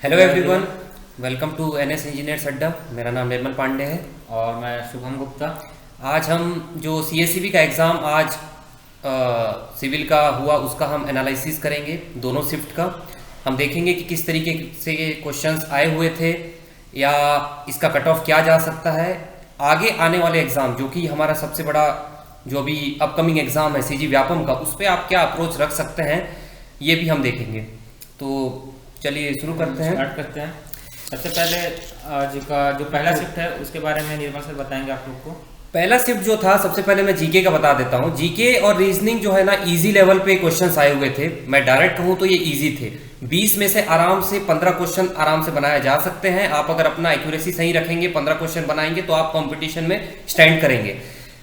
Hello hello everyone, everyone. Welcome to NS engineers Adda. मेरा नाम निर्मल पांडे है। और मैं शुभम गुप्ता। आज हम जो सीएससीबी का एग्ज़ाम आज सिविल का हुआ उसका हम एनालिसिस करेंगे, दोनों शिफ्ट का। हम देखेंगे कि किस तरीके से क्वेश्चंस आए हुए थे या इसका कट ऑफ क्या जा सकता है। आगे आने वाले एग्ज़ाम जो कि हमारा सबसे बड़ा जो अभी अपकमिंग एग्ज़ाम है सीजी व्यापम का, उस पर आप क्या अप्रोच रख सकते हैं, ये भी हम देखेंगे। तो चलिए शुरू करते हैं। स्टार्ट करते हैं। सबसे पहले आज का जो पहला शिफ्ट है उसके बारे में निर्मल सर बताएंगे आप लोग को। पहला शिफ्ट जो था, सबसे पहले मैं जीके का बता देता हूँ। जीके और रीजनिंग जो है ना, इजी लेवल पे क्वेश्चंस आए हुए थे। मैं डायरेक्ट कहूँ तो ये इजी थे। 20 में से आराम से 15 क्वेश्चन आराम से बनाए जा सकते हैं। आप अगर अपना एक्यूरेसी सही रखेंगे, 15 क्वेश्चन बनाएंगे तो आप कंपटीशन में स्टैंड करेंगे।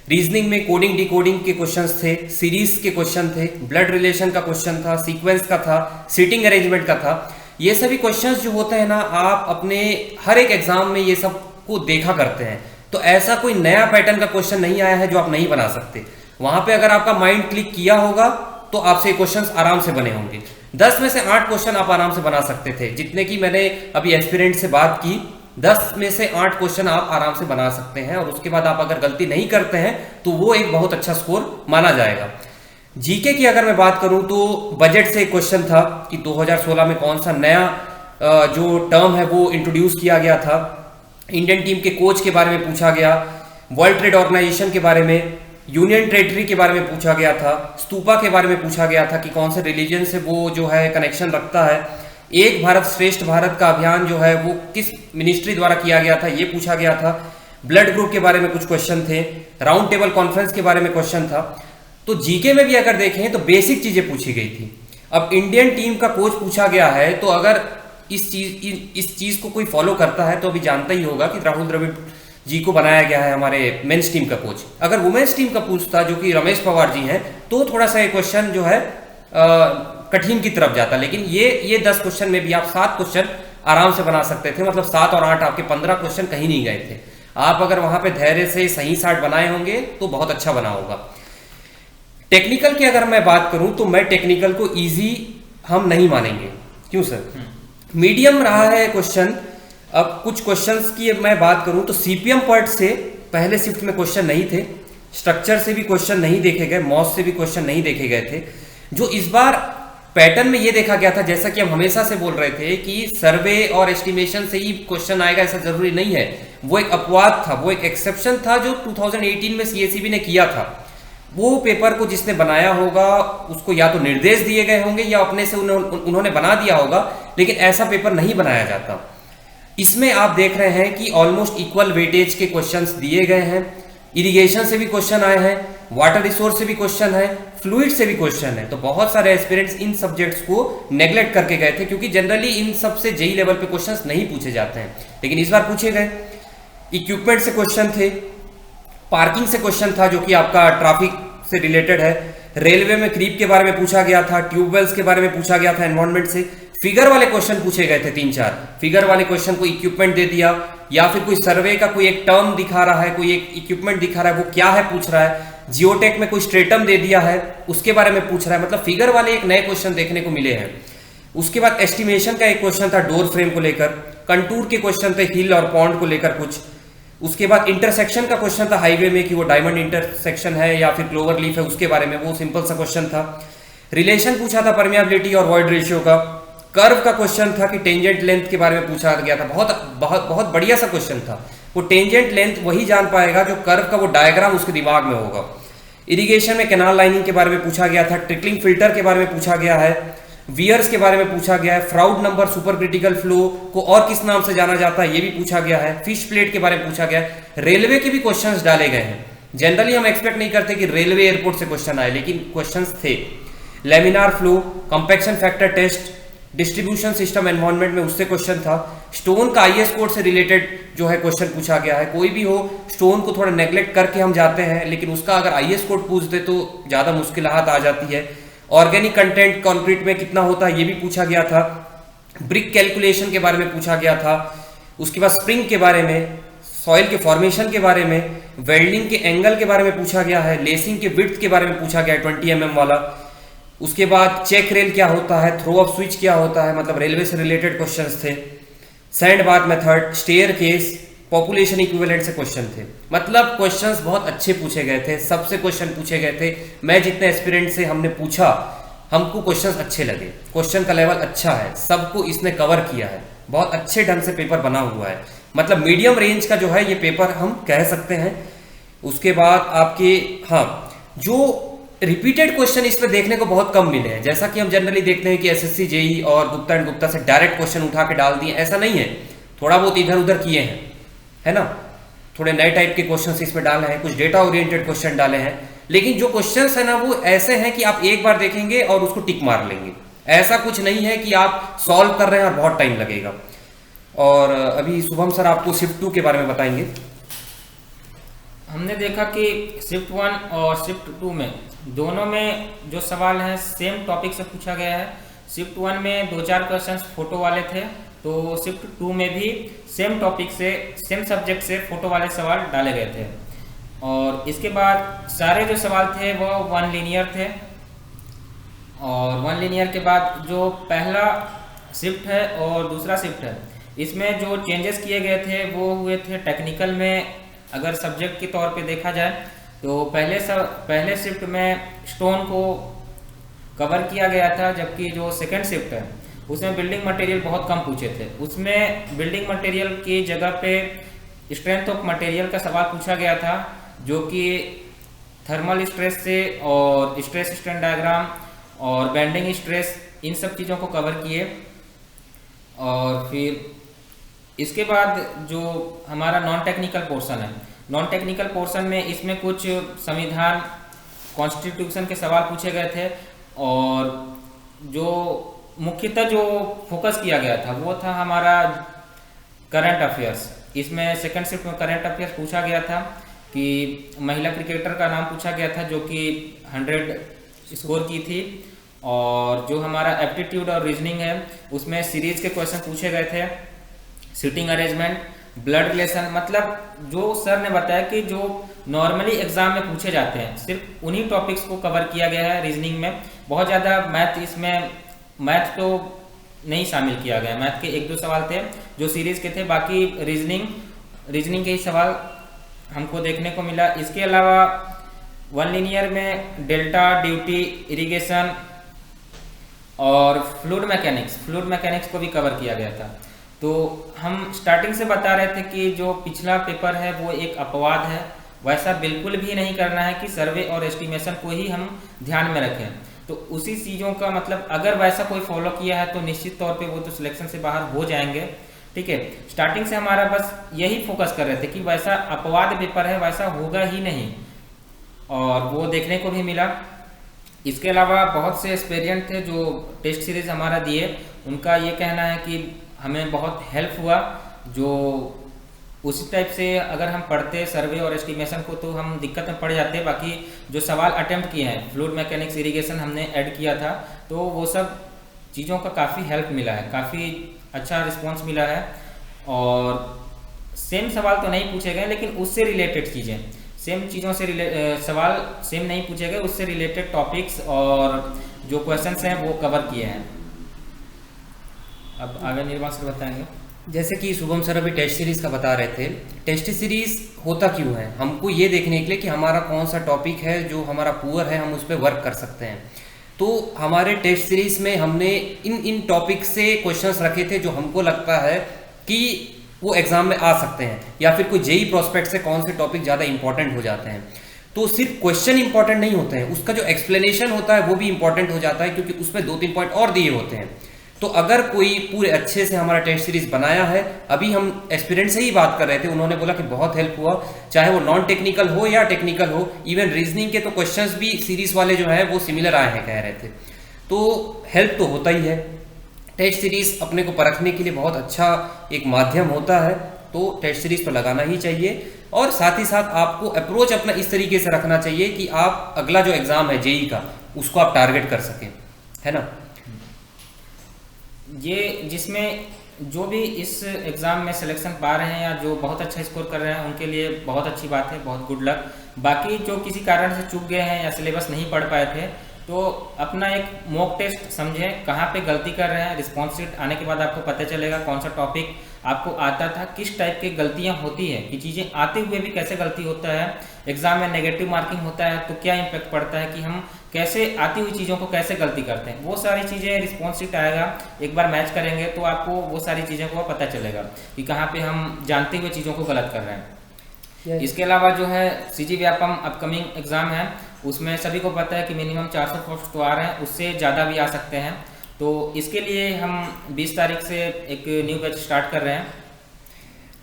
रीजनिंग में कोडिंग डिकोडिंग के क्वेश्चंस थे, सीरीज के क्वेश्चन थे, ब्लड रिलेशन का क्वेश्चन था, सीक्वेंस का था, सीटिंग अरेंजमेंट का था। ये सभी क्वेश्चंस जो होते हैं ना, आप अपने हर एक एग्जाम में ये सब को देखा करते हैं। तो ऐसा कोई नया पैटर्न का क्वेश्चन नहीं आया है जो आप नहीं बना सकते। वहां पे अगर आपका माइंड क्लिक किया होगा तो आपसे ये क्वेश्चंस आराम से बने होंगे। 10 में से 8 क्वेश्चन आप आराम से बना सकते थे। जितने की मैंने अभी एस्पिरेंट से बात की, 10 में से 8 क्वेश्चन आप आराम से बना सकते हैं। और उसके बाद आप अगर गलती नहीं करते हैं तो वो एक बहुत अच्छा स्कोर माना जाएगा। जीके की अगर मैं बात करूं तो बजट से एक क्वेश्चन था कि 2016 में कौन सा नया जो टर्म है वो इंट्रोड्यूस किया गया था। इंडियन टीम के कोच के बारे में पूछा गया, वर्ल्ड ट्रेड ऑर्गेनाइजेशन के बारे में, यूनियन टेरिटरी के बारे में पूछा गया था, स्तूपा के बारे में पूछा गया था कि कौन से रिलीजन से वो जो है कनेक्शन रखता है, एक भारत श्रेष्ठ भारत का अभियान जो है वो किस मिनिस्ट्री द्वारा किया गया था, ये पूछा गया था। ब्लड ग्रुप के बारे में कुछ क्वेश्चन थे, राउंड टेबल कॉन्फ्रेंस के बारे में क्वेश्चन था। तो जीके में भी अगर देखें तो बेसिक चीजें पूछी गई थी। अब इंडियन टीम का कोच पूछा गया है तो अगर इस चीज को कोई फॉलो करता है तो अभी जानता ही होगा कि राहुल द्रविड़ जी को बनाया गया है हमारे मेंस टीम का कोच। अगर वुमेन्स टीम का पूछता जो कि रमेश पवार जी हैं तो थोड़ा सा ये क्वेश्चन जो है कठिन की तरफ जाता। लेकिन ये 10 क्वेश्चन में भी आप 7 क्वेश्चन आराम से बना सकते थे। मतलब 7 और 8 आपके 15 क्वेश्चन कहीं नहीं गए थे। आप अगर वहां पे धैर्य से सही 60 बनाए होंगे तो बहुत अच्छा बना होगा। टेक्निकल की अगर मैं बात करूं तो मैं टेक्निकल को इजी हम नहीं मानेंगे। क्यों सर? मीडियम रहा है क्वेश्चन। अब कुछ क्वेश्चंस की मैं बात करूं तो सीपीएम पार्ट से पहले शिफ्ट में क्वेश्चन नहीं थे, स्ट्रक्चर से भी क्वेश्चन नहीं देखे गए, मॉस से भी क्वेश्चन नहीं देखे गए थे। जो इस बार पैटर्न में ये देखा गया था, जैसा कि हम हमेशा से बोल रहे थे कि सर्वे और एस्टिमेशन से ही क्वेश्चन आएगा ऐसा जरूरी नहीं है। वो एक अपवाद था, वो एक एक्सेप्शन था जो 2018 में सीएसईबी ने किया था। वो पेपर को जिसने बनाया होगा उसको या तो निर्देश दिए गए होंगे या अपने से उन्होंने बना दिया होगा, लेकिन ऐसा पेपर नहीं बनाया जाता। इसमें आप देख रहे हैं कि ऑलमोस्ट इक्वल वेटेज के क्वेश्चंस दिए गए हैं। इरिगेशन से भी क्वेश्चन आए हैं, वाटर रिसोर्स से भी क्वेश्चन है, फ्लूइड से भी क्वेश्चन है। तो बहुत सारे एस्पिरेंट्स इन सब्जेक्ट्स को नेग्लेक्ट करके गए थे क्योंकि जनरली इन सब से जेई लेवल पे क्वेश्चंस नहीं पूछे जाते हैं, लेकिन इस बार पूछे गए। इक्विपमेंट से क्वेश्चन थे, पार्किंग से क्वेश्चन था जो कि आपका ट्रैफिक से रिलेटेड है, रेलवे में क्रीप के बारे में पूछा गया था, ट्यूबवेल्स के बारे में पूछा गया था, एनवायरमेंट से। फिगर वाले क्वेश्चन पूछे गए थे 3-4। फिगर वाले क्वेश्चन को इक्विपमेंट दे दिया या फिर कोई सर्वे का कोई एक टर्म दिखा रहा है, कोई एक इक्विपमेंट दिखा रहा है, वो क्या है पूछ रहा है। जियोटेक में कोई स्ट्रेटम दे दिया है, उसके बारे में पूछ रहा है। मतलब फिगर वाले एक नए क्वेश्चन देखने को मिले हैं। उसके बाद एस्टिमेशन का एक क्वेश्चन था डोर फ्रेम को लेकर, कंटूर के क्वेश्चन थे हिल और पॉन्ड को लेकर कुछ। उसके बाद इंटरसेक्शन का क्वेश्चन था हाईवे में कि वो डायमंड इंटरसेक्शन है या फिर क्लोवर लीफ है, उसके बारे में, वो सिंपल सा क्वेश्चन था। रिलेशन पूछा था परमियाबिलिटी और वॉइड रेशियो का। कर्व का क्वेश्चन था कि टेंजेंट लेंथ के बारे में पूछा गया था। बहुत बहुत बहुत बढ़िया सा क्वेश्चन था। वो टेंजेंट लेंथ वही जान पाएगा जो कर्व का वो डायग्राम उसके दिमाग में होगा। इरिगेशन में कैनाल लाइनिंग के बारे में पूछा गया था, ट्रिकलिंग फिल्टर के बारे में पूछा गया है, वियर्स के बारे में पूछा गया है, Froude number super critical flow को और किस नाम से जाना जाता है ये भी पूछा गया है, फिश प्लेट के बारे में पूछा गया है। रेलवे के भी क्वेश्चंस डाले गए हैं। जनरली हम एक्सपेक्ट नहीं करते कि रेलवे एयरपोर्ट से क्वेश्चन आए, लेकिन क्वेश्चंस थे। Laminar flow, compaction factor test, distribution system environment में उससे क्वेश्चन था। स्टोन का आईएस कोड से रिलेटेड जो है क्वेश्चन पूछा गया है। कोई भी हो, स्टोन को थोड़ा नेग्लेक्ट करके हम जाते हैं, लेकिन उसका अगर आईएस कोड पूछ दे तो ज्यादा मुश्किलात आ जाती है। ऑर्गेनिक कंटेंट कंक्रीट में कितना होता है ये भी पूछा गया था। ब्रिक कैलकुलेशन के बारे में पूछा गया था। उसके बाद स्प्रिंग के बारे में, सॉइल के फॉर्मेशन के बारे में, वेल्डिंग के एंगल के बारे में पूछा गया है, लेसिंग के विड्थ के बारे में पूछा गया है 20 mm वाला। उसके बाद चेक रेल क्या होता है, थ्रो ऑफ स्विच क्या होता है, मतलब रेलवे से रिलेटेड क्वेश्चंस थे। Sand bath method, stair case, population equivalent से क्वेश्चन थे। मतलब क्वेश्चंस बहुत अच्छे पूछे गए थे, सबसे क्वेश्चन पूछे गए थे। मैं जितने एस्पिरेंट से हमने पूछा, हमको क्वेश्चंस अच्छे लगे, क्वेश्चन का लेवल अच्छा है, सबको इसने कवर किया है, बहुत अच्छे ढंग से पेपर बना हुआ है। मतलब मीडियम रेंज का जो है ये पेपर हम कह सकते हैं। उसके बाद आपके हाँ, जो रिपीटेड क्वेश्चन इसमें देखने को बहुत कम मिले हैं। जैसा कि हम जनरली देखते हैं कि एसएससी जेई और गुप्ता एंड गुप्ता से डायरेक्ट क्वेश्चन उठा के डाल दिए, ऐसा नहीं है। थोड़ा बहुत इधर उधर किए हैं, है ना, थोड़े नए टाइप के क्वेश्चंस इसमें डाले हैं, कुछ डेटा ओरिएंटेड क्वेश्चन डाले हैं। लेकिन जो क्वेश्चंस है ना वो ऐसे हैं कि आप एक बार देखेंगे और उसको टिक मार लेंगे। ऐसा कुछ नहीं है कि आप सॉल्व कर रहे हैं और बहुत टाइम लगेगा। और अभी शुभम सर आपको शिफ्ट 2 के बारे में बताएंगे। हमने देखा कि शिफ्ट 1 और शिफ्ट 2 में दोनों में जो सवाल हैं सेम टॉपिक से पूछा गया है। शिफ्ट 1 में 2-4 क्वेश्चंस फोटो वाले थे, तो शिफ्ट 2 में भी सेम टॉपिक से, सेम सब्जेक्ट से फोटो वाले सवाल डाले गए थे। और इसके बाद सारे जो सवाल थे वो वन लीनियर थे। और वन लीनियर के बाद जो पहला शिफ्ट है और दूसरा शिफ्ट है, इसमें जो चेंजेस किए गए थे वो हुए थे टेक्निकल में। अगर सब्जेक्ट के तौर पे देखा जाए तो पहले शिफ्ट में स्टोन को कवर किया गया था, जबकि जो सेकंड शिफ्ट है उसमें बिल्डिंग मटेरियल बहुत कम पूछे थे। उसमें बिल्डिंग मटेरियल की जगह पे स्ट्रेंथ ऑफ मटेरियल का सवाल पूछा गया था, जो कि थर्मल स्ट्रेस से और स्ट्रेस स्ट्रेन डायग्राम और बेंडिंग स्ट्रेस, इन सब चीज़ों को कवर किए। और फिर इसके बाद जो हमारा नॉन टेक्निकल पोर्शन है, नॉन टेक्निकल पोर्शन में इसमें कुछ संविधान, कॉन्स्टिट्यूशन के सवाल पूछे गए थे। और जो मुख्यतः जो फोकस किया गया था वो था हमारा करंट अफेयर्स। इसमें सेकंड शिफ्ट में करंट अफेयर्स पूछा गया था कि महिला क्रिकेटर का नाम पूछा गया था जो कि 100 स्कोर की थी। और जो हमारा एप्टीट्यूड और रीजनिंग है उसमें सीरीज के क्वेश्चन पूछे गए थे। सीटिंग अरेंजमेंट, ब्लड रिलेशन, मतलब जो सर ने बताया कि जो नॉर्मली एग्जाम में पूछे जाते हैं सिर्फ उन्हीं टॉपिक्स को कवर किया गया है। रीजनिंग में बहुत ज़्यादा मैथ, इसमें मैथ तो नहीं शामिल किया गया। मैथ के 1-2 सवाल थे जो सीरीज के थे, बाकी रीजनिंग के ही सवाल हमको देखने को मिला। इसके अलावा वन लीनियर में डेल्टा, ड्यूटी, इरिगेशन और फ्लूइड मैकेनिक्स को भी कवर किया गया था। तो हम स्टार्टिंग से बता रहे थे कि जो पिछला पेपर है वो एक अपवाद है, वैसा बिल्कुल भी नहीं करना है कि सर्वे और एस्टिमेशन को ही हम ध्यान में रखें। तो उसी चीज़ों का मतलब अगर वैसा कोई फॉलो किया है तो निश्चित तौर पे वो तो सिलेक्शन से बाहर हो जाएंगे। ठीक है, स्टार्टिंग से हमारा बस यही फोकस कर रहे थे कि वैसा अपवाद पेपर है, वैसा होगा ही नहीं, और वो देखने को भी मिला। इसके अलावा बहुत से एस्पिरेंट थे जो टेस्ट सीरीज हमारा दिए, उनका ये कहना है कि हमें बहुत हेल्प हुआ। जो उसी टाइप से अगर हम पढ़ते सर्वे और एस्टिमेशन को तो हम दिक्कत में पड़ जाते। बाकी जो सवाल अटेम्प्ट किए हैं, फ्लूइड मैकेनिक्स, इरिगेशन हमने ऐड किया था, तो वो सब चीज़ों का काफ़ी हेल्प मिला है, काफ़ी अच्छा रिस्पॉन्स मिला है। और सेम सवाल तो नहीं पूछे गए, लेकिन उससे रिलेटेड चीज़ें, सेम चीज़ों से सवाल सेम नहीं पूछे गए, उससे रिलेटेड टॉपिक्स और जो क्वेश्चंस हैं वो कवर किए हैं। अब आगे निर्माण सर बताएंगे। जैसे कि शुभम सर अभी टेस्ट सीरीज का बता रहे थे, टेस्ट सीरीज होता क्यों है, हमको ये देखने के लिए कि हमारा कौन सा टॉपिक है जो हमारा पुअर है, हम उस पर वर्क कर सकते हैं। तो हमारे टेस्ट सीरीज में हमने इन टॉपिक से क्वेश्चंस रखे थे जो हमको लगता है कि वो एग्जाम में आ सकते हैं, या फिर कोई जेई प्रोस्पेक्ट से कौन से टॉपिक ज़्यादा इंपॉर्टेंट हो जाते हैं। तो सिर्फ क्वेश्चन इंपॉर्टेंट नहीं होते हैं, उसका जो एक्सप्लेनेशन होता है वो भी इंपॉर्टेंट हो जाता है, क्योंकि उसमें 2-3 पॉइंट और दिए होते हैं। तो अगर कोई पूरे अच्छे से हमारा टेस्ट सीरीज बनाया है, अभी हम एस्पिरेंट से ही बात कर रहे थे, उन्होंने बोला कि बहुत हेल्प हुआ, चाहे वो नॉन टेक्निकल हो या टेक्निकल हो। इवन रीजनिंग के तो क्वेश्चंस भी सीरीज वाले जो है वो सिमिलर आए हैं, कह रहे थे। तो हेल्प तो होता ही है। टेस्ट सीरीज अपने को परखने के लिए बहुत अच्छा एक माध्यम होता है, तो टेस्ट सीरीज तो लगाना ही चाहिए। और साथ ही साथ आपको अप्रोच अपना इस तरीके से रखना चाहिए कि आप अगला जो एग्जाम है जेई का, उसको आप टारगेट कर सकें, है ना। ये जिसमें जो भी इस एग्ज़ाम में सिलेक्शन पा रहे हैं या जो बहुत अच्छा स्कोर कर रहे हैं उनके लिए बहुत अच्छी बात है, बहुत गुड लक। बाकी जो किसी कारण से चूक गए हैं या सिलेबस नहीं पढ़ पाए थे, तो अपना एक मॉक टेस्ट समझें, कहाँ पे गलती कर रहे हैं। रिस्पॉन्स शीट आने के बाद आपको पता चलेगा कौन सा टॉपिक आपको आता था, किस टाइप की गलतियां होती है, कि चीज़ें आते हुए भी कैसे गलती होता है, एग्जाम में नेगेटिव मार्किंग होता है तो क्या इम्पैक्ट पड़ता है, कि हम कैसे आती हुई चीज़ों को कैसे गलती करते हैं। वो सारी चीज़ें रिस्पॉन्स शीट आएगा, एक बार मैच करेंगे तो आपको वो सारी चीज़ों को पता चलेगा कि कहाँ पे हम जानते हुए चीज़ों को गलत कर रहे हैं। इसके अलावा जो है सीजी व्यापम अपकमिंग एग्जाम है, उसमें सभी को पता है कि मिनिमम 400 पोस्ट तो आ रहे हैं, उससे ज़्यादा भी आ सकते हैं। तो इसके लिए हम 20 तारीख से एक न्यू बैच स्टार्ट कर रहे हैं।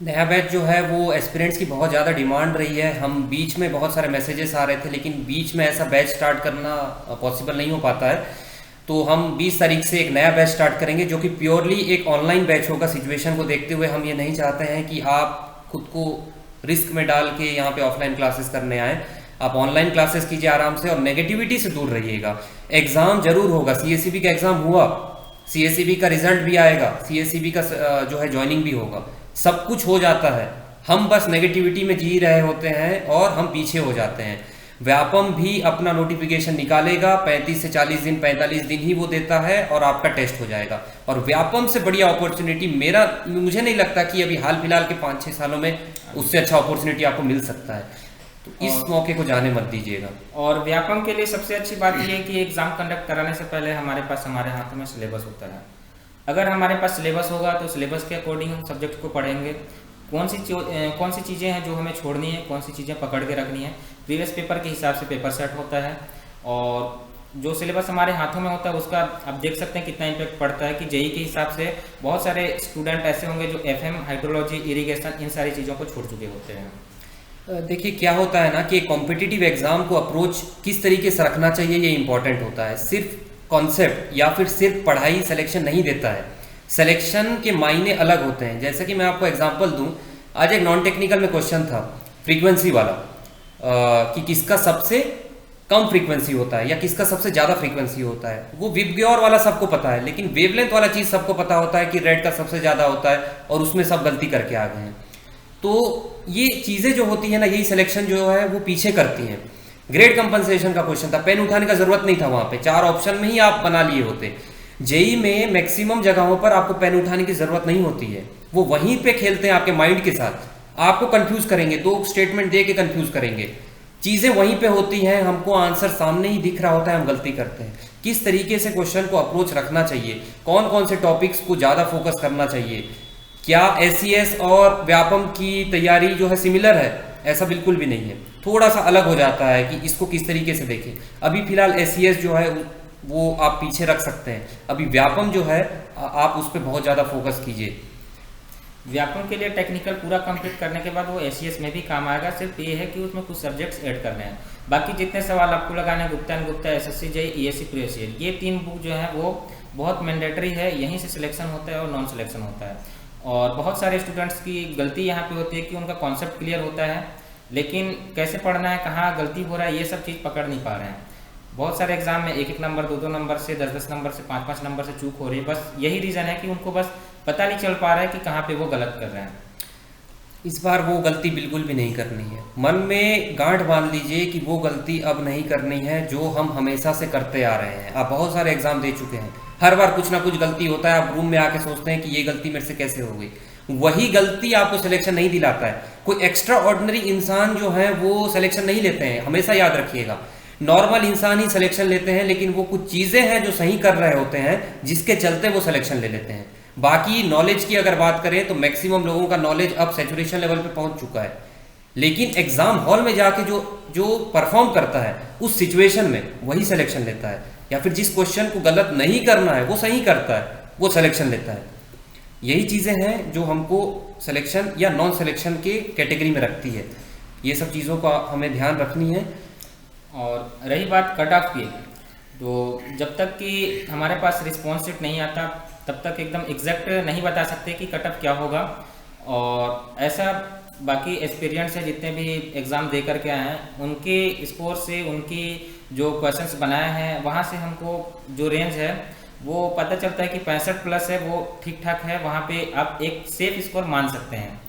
नया बैच जो है वो एस्पिरेंट्स की बहुत ज़्यादा डिमांड रही है। हम बीच में बहुत सारे मैसेजेस आ रहे थे, लेकिन बीच में ऐसा बैच स्टार्ट करना पॉसिबल नहीं हो पाता है। तो हम 20 तारीख से एक नया बैच स्टार्ट करेंगे जो कि प्योरली एक ऑनलाइन बैच होगा। सिचुएशन को देखते हुए हम ये नहीं चाहते हैं कि आप खुद को रिस्क में डाल के यहाँ पे ऑफलाइन क्लासेस करने आए। आप ऑनलाइन क्लासेस कीजिए आराम से और नेगेटिविटी से दूर रहिएगा। एग्ज़ाम जरूर होगा, सीएससीबी का एग्ज़ाम हुआ, सीएससीबी का रिजल्ट भी आएगा, सीएससीबी का जो है ज्वाइनिंग भी होगा, सब कुछ हो जाता है। हम बस नेगेटिविटी में जी रहे होते हैं और हम पीछे हो जाते हैं। व्यापम भी अपना नोटिफिकेशन निकालेगा, 35 से 40 दिन, 45 दिन ही वो देता है और आपका टेस्ट हो जाएगा। और व्यापम से बढ़िया अपॉर्चुनिटी मुझे नहीं लगता कि अभी हाल फिलहाल के 5-6 सालों में उससे अच्छा अपॉर्चुनिटी आपको मिल सकता है। तो इस मौके को जाने मत दीजिएगा। और व्यापम के लिए सबसे अच्छी बात यह है कि एग्जाम कंडक्ट कराने से पहले हमारे पास हमारे हाथों में सिलेबस होता है। अगर हमारे पास सिलेबस होगा तो सिलेबस के अकॉर्डिंग हम सब्जेक्ट को पढ़ेंगे, कौन सी चीज़ें हैं जो हमें छोड़नी है, कौन सी चीज़ें पकड़ के रखनी है। प्रीवियस पेपर के हिसाब से पेपर सेट होता है और जो सिलेबस हमारे हाथों में होता है उसका आप देख सकते हैं कितना इम्पैक्ट पड़ता है। कि जेई के हिसाब से बहुत सारे स्टूडेंट ऐसे होंगे जो एफएम, हाइड्रोलॉजी, इरिगेशन, इन सारी चीज़ों को छोड़ चुके होते हैं। देखिए क्या होता है ना कि कॉम्पिटिटिव एग्जाम को अप्रोच किस तरीके से रखना चाहिए ये इंपॉर्टेंट होता है। सिर्फ कॉन्सेप्ट या फिर सिर्फ पढ़ाई सिलेक्शन नहीं देता है, सिलेक्शन के मायने अलग होते हैं। जैसे कि मैं आपको एग्जांपल दूं, आज एक नॉन टेक्निकल में क्वेश्चन था फ्रीक्वेंसी वाला, कि किसका सबसे कम फ्रीक्वेंसी होता है या किसका सबसे ज़्यादा फ्रीक्वेंसी होता है। वो विबग्योर वाला सबको पता है, लेकिन वेवलेंथ वाला चीज़ सबको पता होता है कि रेड का सबसे ज़्यादा होता है और उसमें सब गलती करके आ गए हैं। तो ये चीज़ें जो होती है ना, यही सिलेक्शन जो है वो पीछे करती हैं। ग्रेड कंपनसेशन का क्वेश्चन था, पेन उठाने का जरूरत नहीं था, वहाँ पे 4 ऑप्शन में ही आप बना लिए होते। जेई में मैक्सिमम जगहों पर आपको पेन उठाने की जरूरत नहीं होती है, वो वहीं पे खेलते हैं आपके माइंड के साथ, आपको कंफ्यूज करेंगे, 2 स्टेटमेंट दे के कंफ्यूज करेंगे। चीज़ें वहीं पे होती हैं, हमको आंसर सामने ही दिख रहा होता है, हम गलती करते हैं। किस तरीके से क्वेश्चन को अप्रोच रखना चाहिए, कौन कौन से टॉपिक्स को ज़्यादा फोकस करना चाहिए, क्या एससीएस और व्यापम की तैयारी जो है सिमिलर है? ऐसा बिल्कुल भी नहीं है, थोड़ा सा अलग हो जाता है कि इसको किस तरीके से देखें। अभी फिलहाल एससीएस जो है वो आप पीछे रख सकते हैं, अभी व्यापम जो है आप उस पर बहुत ज़्यादा फोकस कीजिए। व्यापम के लिए टेक्निकल पूरा कंप्लीट करने के बाद वो एससीएस में भी काम आएगा। सिर्फ ये है कि उसमें कुछ सब्जेक्ट्स ऐड करने हैं, बाकी जितने सवाल आपको लगाने हैं Gupta and Gupta, SSC JE, ESC, previous, ये 3 बुक जो है वो बहुत मैंडेटरी है, यहीं से सिलेक्शन होता है और नॉन सिलेक्शन होता है। और बहुत सारे स्टूडेंट्स की गलती यहाँ पे होती है कि उनका कॉन्सेप्ट क्लियर होता है, लेकिन कैसे पढ़ना है, कहाँ गलती हो रहा है, ये सब चीज़ पकड़ नहीं पा रहे हैं। बहुत सारे एग्जाम में 1-1 नंबर, 2-2 नंबर से, 10-10 नंबर से, 5-5 नंबर से चूक हो रही है। बस यही रीज़न है कि उनको बस पता नहीं चल पा रहा है कि कहाँ पे वो गलत कर रहे हैं। इस बार वो गलती बिल्कुल भी नहीं करनी है। मन में गांठ बांध लीजिए कि वो गलती अब नहीं करनी है जो हम हमेशा से करते आ रहे हैं। आप बहुत सारे एग्जाम दे चुके हैं, हर बार कुछ ना कुछ गलती होता है, आप रूम में आके सोचते हैं कि ये गलती मेरे से कैसे हो गई। वही गलती आपको सिलेक्शन नहीं दिलाता है। कोई एक्स्ट्रा ऑर्डिनरी इंसान जो है वो सिलेक्शन नहीं लेते हैं, हमेशा याद रखिएगा। नॉर्मल इंसान ही सिलेक्शन लेते हैं, लेकिन वो कुछ चीज़ें हैं जो सही कर रहे होते हैं जिसके चलते वो सिलेक्शन ले लेते हैं। बाकी नॉलेज की अगर बात करें तो मैक्सिमम लोगों का नॉलेज अब सैचुरेशन लेवल पे पहुंच चुका है, लेकिन एग्जाम हॉल में जाके जो परफॉर्म करता है उस सिचुएशन में वही सिलेक्शन लेता है, या फिर जिस क्वेश्चन को गलत नहीं करना है वो सही करता है, वो सिलेक्शन लेता है। यही चीज़ें हैं जो हमको सिलेक्शन या नॉन सिलेक्शन के कैटेगरी में रखती है। ये सब चीज़ों का हमें ध्यान रखनी है। और रही बात कट ऑफ की, तो जब तक कि हमारे पास रिस्पॉन्स शीट नहीं आता तब तक एकदम एग्जैक्ट नहीं बता सकते कि कट ऑफ क्या होगा। और ऐसा बाकी एक्सपीरियंस है, जितने भी एग्ज़ाम दे करके आए हैं उनके स्कोर से, उनकी जो क्वेश्चंस बनाए हैं वहाँ से हमको जो रेंज है वो पता चलता है कि 65+ है, वो ठीक ठाक है। वहाँ पे आप एक सेफ स्कोर मान सकते हैं।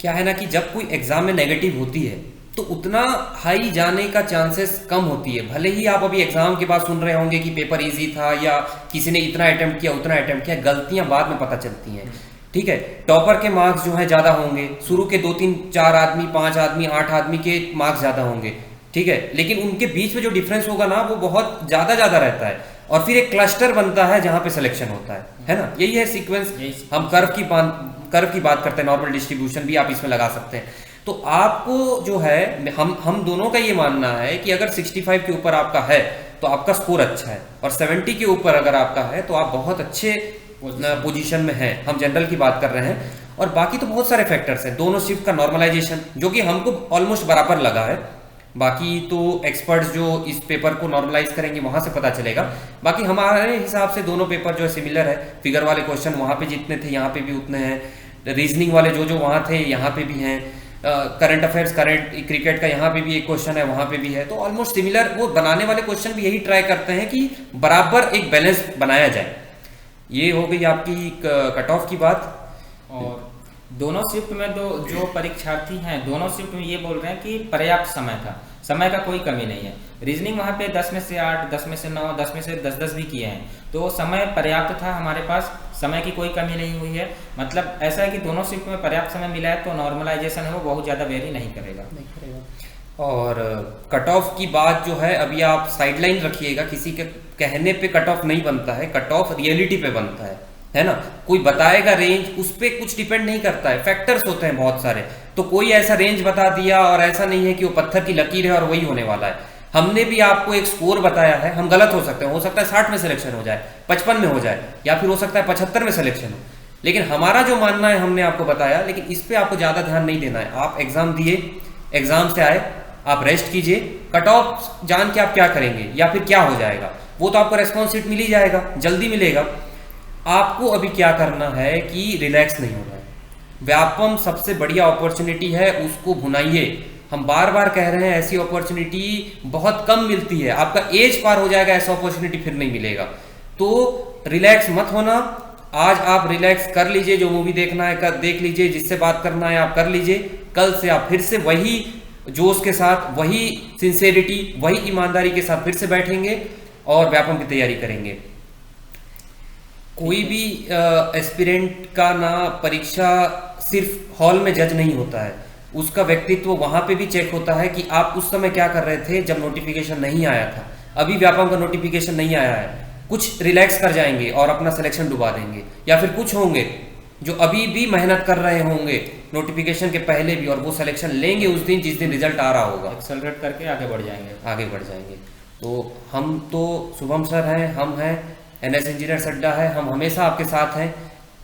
क्या है ना कि जब कोई एग्ज़ाम में नेगेटिव होती है तो उतना हाई जाने का चांसेस कम होती है। भले ही आप अभी एग्जाम के बाद सुन रहे होंगे कि पेपर इजी था या किसी ने इतना अटेम्प्ट किया उतना अटेम्प्ट किया, गलतियां बाद में पता चलती हैं। ठीक है, टॉपर के मार्क्स जो है ज़्यादा होंगे, शुरू के 2 3 4 आदमी 5 आदमी 8 आदमी के मार्क्स ज़्यादा होंगे। ठीक है, लेकिन उनके बीच में जो डिफरेंस होगा ना वो बहुत ज़्यादा रहता है, और फिर एक क्लस्टर बनता है जहाँ पे सिलेक्शन होता है ना। यही है सीक्वेंस। हम कर्व की बात करते हैं, नॉर्मल डिस्ट्रीब्यूशन भी आप इसमें लगा सकते हैं। तो आपको जो है हम दोनों का ये मानना है कि अगर 65 के ऊपर आपका है तो आपका स्कोर अच्छा है, और 70 के ऊपर अगर आपका है तो आप बहुत अच्छे पोजीशन में हैं। हम जनरल की बात कर रहे हैं, और बाकी तो बहुत सारे फैक्टर्स हैं। दोनों शिफ्ट का नॉर्मलाइजेशन जो कि हमको ऑलमोस्ट बराबर लगा है, बाकी तो एक्सपर्ट्स जो इस पेपर को नॉर्मलाइज करेंगे वहां से पता चलेगा। बाकी हमारे हिसाब से दोनों पेपर जो है सिमिलर है। फिगर वाले क्वेश्चन वहां पे जितने थे यहाँ पे भी उतने हैं, रीजनिंग वाले जो वहां थे यहाँ पे भी हैं, करंट अफेयर्स करंट क्रिकेट का यहाँ पे भी एक क्वेश्चन है वहां पे भी है, तो ऑलमोस्ट सिमिलर। वो बनाने वाले क्वेश्चन भी यही ट्राई करते हैं कि बराबर एक बैलेंस बनाया जाए। ये हो गई आपकी कट ऑफ की बात। और दोनों शिफ्ट में जो परीक्षार्थी हैं दोनों शिफ्ट में ये बोल रहे हैं कि पर्याप्त समय था, समय का कोई कमी नहीं है। रीजनिंग वहाँ पे 10 में से 8, 10 में से 9, 10 में से 10 भी किए हैं, तो समय पर्याप्त था हमारे पास, समय की कोई कमी नहीं हुई है। मतलब ऐसा है कि दोनों शिफ्ट में पर्याप्त समय मिला है, तो नॉर्मलाइजेशन है वो बहुत ज़्यादा वेरी नहीं करेगा। और कट ऑफ की बात जो है अभी आप साइडलाइन रखिएगा, किसी के कहने पे कट ऑफ नहीं बनता है, कट ऑफ रियलिटी पे बनता है ना। कोई बताएगा रेंज, उस पर कुछ डिपेंड नहीं करता है, फैक्टर्स होते हैं बहुत सारे। तो कोई ऐसा रेंज बता दिया और ऐसा नहीं है कि वो पत्थर की लकीर है और वही होने वाला है। हमने भी आपको एक स्कोर बताया है, हम गलत हो सकते हैं, हो सकता है 60 में सिलेक्शन हो जाए, 55 में हो जाए, या फिर हो सकता है 75 में सिलेक्शन हो। लेकिन हमारा जो मानना है हमने आपको बताया, लेकिन इस पर आपको ज़्यादा ध्यान नहीं देना है। आप एग्जाम दिए, एग्जाम से आए, आप रेस्ट कीजिए, कट ऑफ जान के आप क्या करेंगे या फिर क्या हो जाएगा वो तो आपको रेस्पॉन्स शीट मिल ही जाएगा, जल्दी मिलेगा। आपको अभी क्या करना है कि रिलैक्स नहीं होना है। व्यापम सबसे बढ़िया अपॉर्चुनिटी है, उसको भुनाइए। हम बार बार कह रहे हैं ऐसी अपॉर्चुनिटी बहुत कम मिलती है, आपका एज पार हो जाएगा ऐसा अपॉर्चुनिटी फिर नहीं मिलेगा। तो रिलैक्स मत होना, आज आप रिलैक्स कर लीजिए, जो मूवी देखना है देख लीजिए, जिससे बात करना है आप कर लीजिए। कल से आप फिर से वही जोश के साथ, वही सिंसेरिटी, वही ईमानदारी के साथ फिर से बैठेंगे और व्यापम की तैयारी करेंगे। कोई भी एस्पिरेंट का ना परीक्षा सिर्फ हॉल में जज नहीं होता है, उसका व्यक्तित्व वहां पे भी चेक होता है कि आप उस समय क्या कर रहे थे जब नोटिफिकेशन नहीं आया था। अभी व्यापम का नोटिफिकेशन नहीं आया है, कुछ रिलैक्स कर जाएंगे और अपना सिलेक्शन डुबा देंगे, या फिर कुछ होंगे जो अभी भी मेहनत कर रहे होंगे नोटिफिकेशन के पहले भी, और वो सिलेक्शन लेंगे उस दिन जिस दिन रिजल्ट आ रहा होगा, एक्सेलरेट करके आगे बढ़ जाएंगे। तो हम तो शुभम सर हैं, हम हैं NS इंजीनियर अड्डा है, हम हमेशा आपके साथ हैं।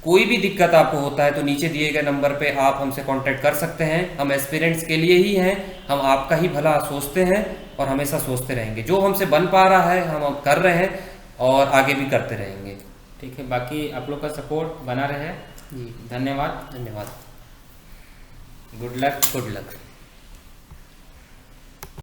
कोई भी दिक्कत आपको होता है तो नीचे दिए गए नंबर पे आप हमसे कांटेक्ट कर सकते हैं। हम एस्पिरेंट्स के लिए ही हैं, हम आपका ही भला सोचते हैं और हमेशा सोचते रहेंगे। जो हमसे बन पा रहा है हम कर रहे हैं और आगे भी करते रहेंगे। ठीक है, बाकी आप लोग का सपोर्ट बना रहे जी। धन्यवाद। Good luck.